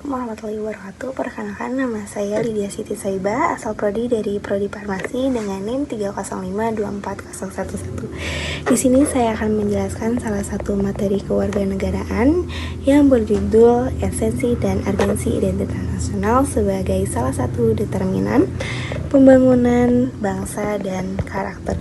Assalamualaikum warahmatullahi wabarakatuh. Perkenalkan, nama saya Lydia Siti Saiba, asal prodi dari Prodi Farmasi dengan NIM 305240111. Di sini saya akan menjelaskan salah satu materi kewarganegaraan yang berjudul Esensi dan Urgensi Identitas Nasional sebagai salah satu determinan pembangunan bangsa dan karakter.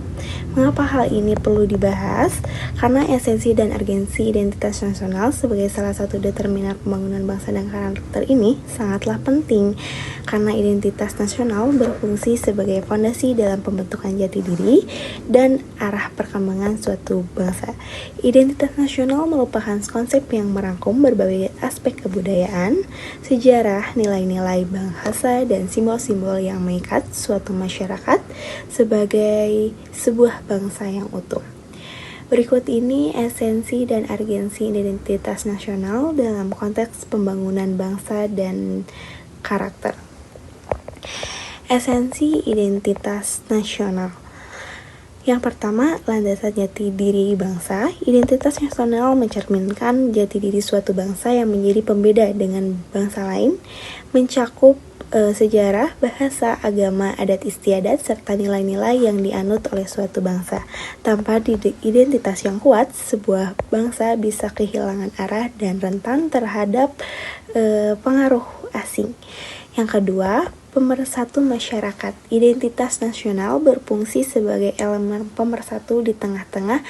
Mengapa hal ini perlu dibahas? Karena esensi dan urgensi identitas nasional sebagai salah satu determinan pembangunan bangsa dan karakter ini sangatlah penting, karena identitas nasional berfungsi sebagai fondasi dalam pembentukan jati diri dan arah perkembangan suatu bangsa. Identitas nasional merupakan konsep yang merangkum berbagai aspek kebudayaan, sejarah, nilai-nilai bahasa, dan simbol-simbol yang mengikat suatu masyarakat sebagai sebuah bangsa yang utuh. Berikut ini esensi dan urgensi identitas nasional dalam konteks pembangunan bangsa dan karakter. Esensi identitas nasional. Yang pertama, landasan jati diri bangsa. Identitas nasional mencerminkan jati diri suatu bangsa yang menjadi pembeda dengan bangsa lain, mencakup sejarah, bahasa, agama, adat istiadat, serta nilai-nilai yang dianut oleh suatu bangsa. Tanpa identitas yang kuat, sebuah bangsa bisa kehilangan arah dan rentan terhadap pengaruh asing. Yang kedua, pemersatu masyarakat. Identitas nasional berfungsi sebagai elemen pemersatu di tengah-tengah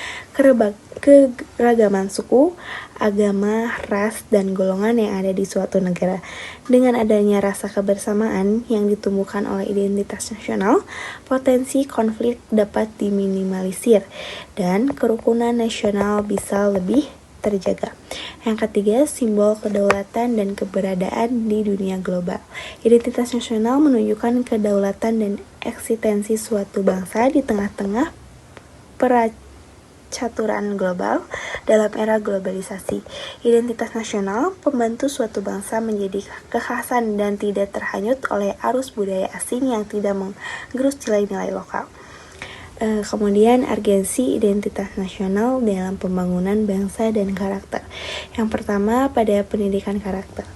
keragaman suku, agama, ras, dan golongan yang ada di suatu negara. Dengan adanya rasa kebersamaan yang ditumbuhkan oleh identitas nasional, potensi konflik dapat diminimalisir dan kerukunan nasional bisa lebih terjaga. Yang ketiga, simbol kedaulatan dan keberadaan di dunia global. Identitas nasional menunjukkan kedaulatan dan eksistensi suatu bangsa di tengah-tengah percaturan global. Dalam era globalisasi, identitas nasional membantu suatu bangsa menjadi kekhasan dan tidak terhanyut oleh arus budaya asing yang tidak menggerus nilai-nilai lokal. Kemudian urgensi identitas nasional dalam pembangunan bangsa dan karakter. Yang pertama, pada pendidikan karakter.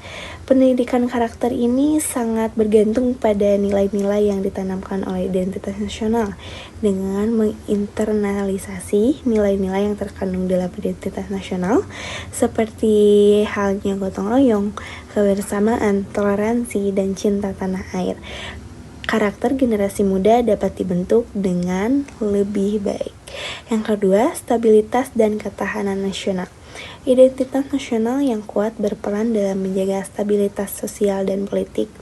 Pendidikan karakter ini sangat bergantung pada nilai-nilai yang ditanamkan oleh identitas nasional. Dengan menginternalisasi nilai-nilai yang terkandung dalam identitas nasional, seperti halnya gotong royong, kebersamaan, toleransi, dan cinta tanah air, karakter generasi muda dapat dibentuk dengan lebih baik. Yang kedua, stabilitas dan ketahanan nasional. Identitas nasional yang kuat berperan dalam menjaga stabilitas sosial dan politik.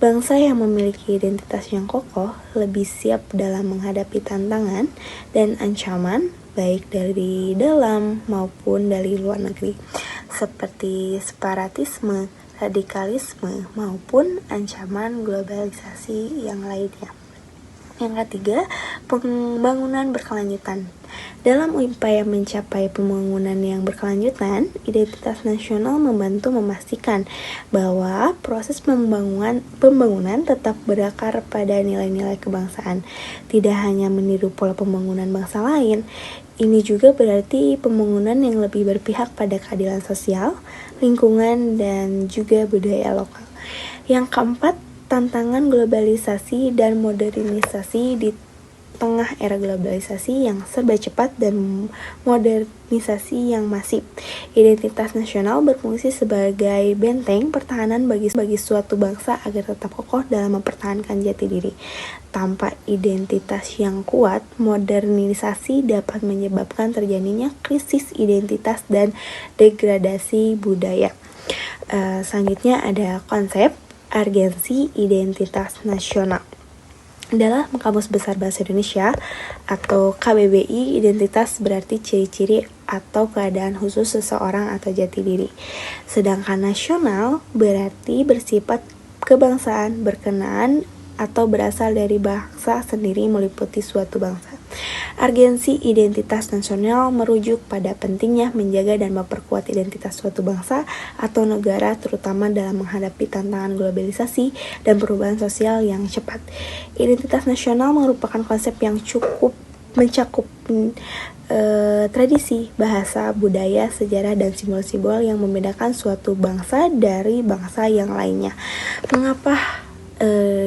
Bangsa yang memiliki identitas yang kokoh lebih siap dalam menghadapi tantangan dan ancaman baik dari dalam maupun dari luar negeri, seperti separatisme, radikalisme, maupun ancaman globalisasi yang lainnya. Yang ketiga, pembangunan berkelanjutan. Dalam upaya mencapai pembangunan yang berkelanjutan, identitas nasional membantu memastikan bahwa proses pembangunan tetap berakar pada nilai-nilai kebangsaan, tidak hanya meniru pola pembangunan bangsa lain. Ini juga berarti pembangunan yang lebih berpihak pada keadilan sosial, lingkungan, dan juga budaya lokal. Yang keempat, tantangan globalisasi dan modernisasi. Di tengah era globalisasi yang serba cepat dan modernisasi yang masif, identitas nasional berfungsi sebagai benteng pertahanan bagi suatu bangsa agar tetap kokoh dalam mempertahankan jati diri. Tanpa identitas yang kuat, modernisasi dapat menyebabkan terjadinya krisis identitas dan degradasi budaya. Selanjutnya ada konsep urgensi identitas nasional. Dalam Kamus Besar Bahasa Indonesia atau KBBI, identitas berarti ciri-ciri atau keadaan khusus seseorang atau jati diri. Sedangkan nasional berarti bersifat kebangsaan, berkenaan atau berasal dari bangsa sendiri, meliputi suatu bangsa. Urgensi identitas nasional merujuk pada pentingnya menjaga dan memperkuat identitas suatu bangsa atau negara, terutama dalam menghadapi tantangan globalisasi dan perubahan sosial yang cepat. Identitas nasional merupakan konsep yang cukup mencakup tradisi, bahasa, budaya, sejarah, dan simbol-simbol yang membedakan suatu bangsa dari bangsa yang lainnya. Mengapa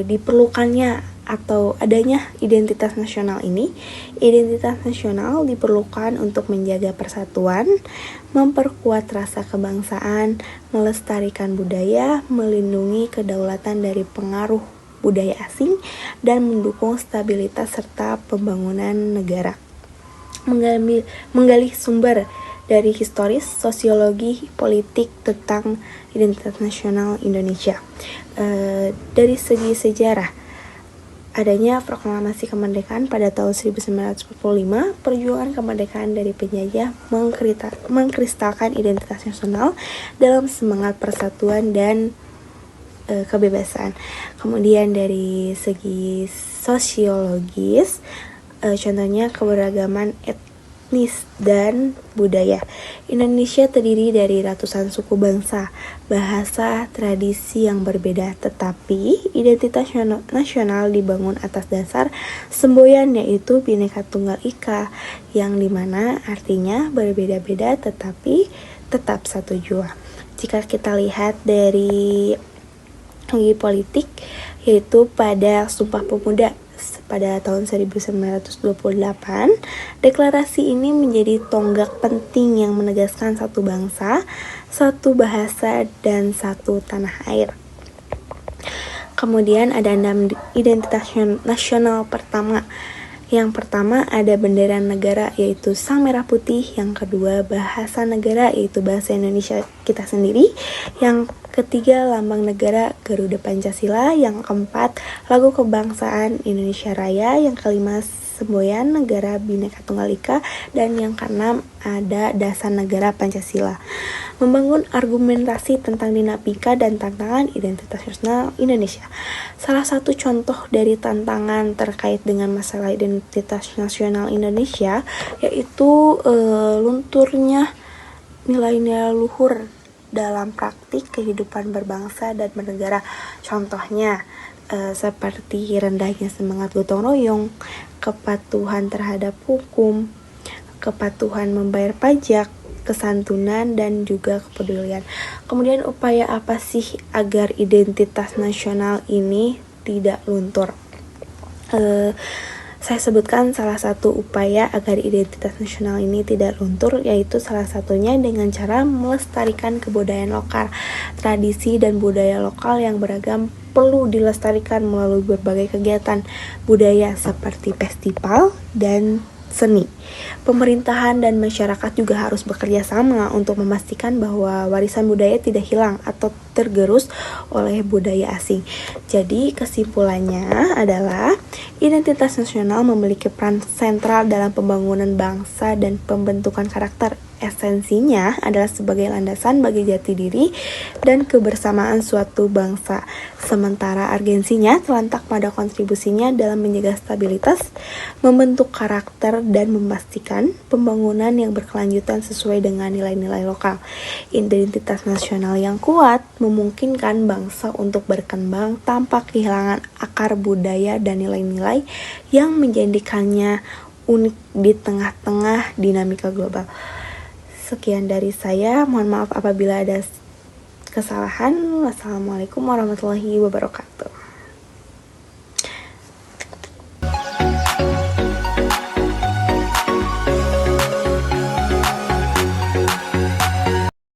diperlukannya atau adanya identitas nasional ini? Identitas nasional diperlukan untuk menjaga persatuan, memperkuat rasa kebangsaan, melestarikan budaya, melindungi kedaulatan dari pengaruh budaya asing, dan mendukung stabilitas serta pembangunan negara. Menggali sumber dari historis, sosiologi, politik tentang identitas nasional Indonesia. Dari segi sejarah, adanya proklamasi kemerdekaan pada tahun 1945, perjuangan kemerdekaan dari penjajah mengkristalkan identitas nasional dalam semangat persatuan dan kebebasan. Kemudian dari segi sosiologis, contohnya keberagaman etnis dan budaya. Indonesia terdiri dari ratusan suku bangsa, bahasa, tradisi yang berbeda, tetapi identitas nasional dibangun atas dasar semboyan, yaitu Bhinneka Tunggal Ika, yang dimana artinya berbeda-beda tetapi tetap satu jua. Jika kita lihat dari segi politik, yaitu pada Sumpah Pemuda pada tahun 1928, deklarasi ini menjadi tonggak penting yang menegaskan satu bangsa, satu bahasa, dan satu tanah air. Kemudian ada 6 identitas nasional pertama. Yang pertama ada bendera negara, yaitu Sang Merah Putih. Yang kedua bahasa negara, yaitu bahasa Indonesia kita sendiri. Yang ketiga lambang negara, Garuda Pancasila. Yang keempat lagu kebangsaan Indonesia Raya. Yang kelima semboyan negara Bhinneka Tunggal Ika. Dan yang keenam ada dasar negara Pancasila. Membangun argumentasi tentang dinamika dan tantangan identitas nasional Indonesia. Salah satu contoh dari tantangan terkait dengan masalah identitas nasional Indonesia yaitu lunturnya nilai-nilai luhur dalam praktik kehidupan berbangsa dan bernegara. Contohnya seperti rendahnya semangat gotong royong, kepatuhan terhadap hukum, kepatuhan membayar pajak, kesantunan, dan juga kepedulian. Kemudian upaya apa sih agar identitas nasional ini tidak luntur? Saya sebutkan salah satu upaya agar identitas nasional ini tidak luntur, yaitu salah satunya dengan cara melestarikan kebudayaan lokal. Tradisi dan budaya lokal yang beragam perlu dilestarikan melalui berbagai kegiatan budaya seperti festival dan seni. Pemerintahan dan masyarakat juga harus bekerja sama untuk memastikan bahwa warisan budaya tidak hilang atau tergerus oleh budaya asing. Jadi kesimpulannya adalah identitas nasional memiliki peran sentral dalam pembangunan bangsa dan pembentukan karakter. Esensinya adalah sebagai landasan bagi jati diri dan kebersamaan suatu bangsa. Sementara urgensinya terletak pada kontribusinya dalam menjaga stabilitas, membentuk karakter, dan memastikan pembangunan yang berkelanjutan sesuai dengan nilai-nilai lokal. Identitas nasional yang kuat memungkinkan bangsa untuk berkembang tanpa kehilangan akar budaya dan nilai-nilai yang menjadikannya unik di tengah-tengah dinamika global. Sekian dari saya, mohon maaf apabila ada kesalahan. Wassalamualaikum warahmatullahi wabarakatuh.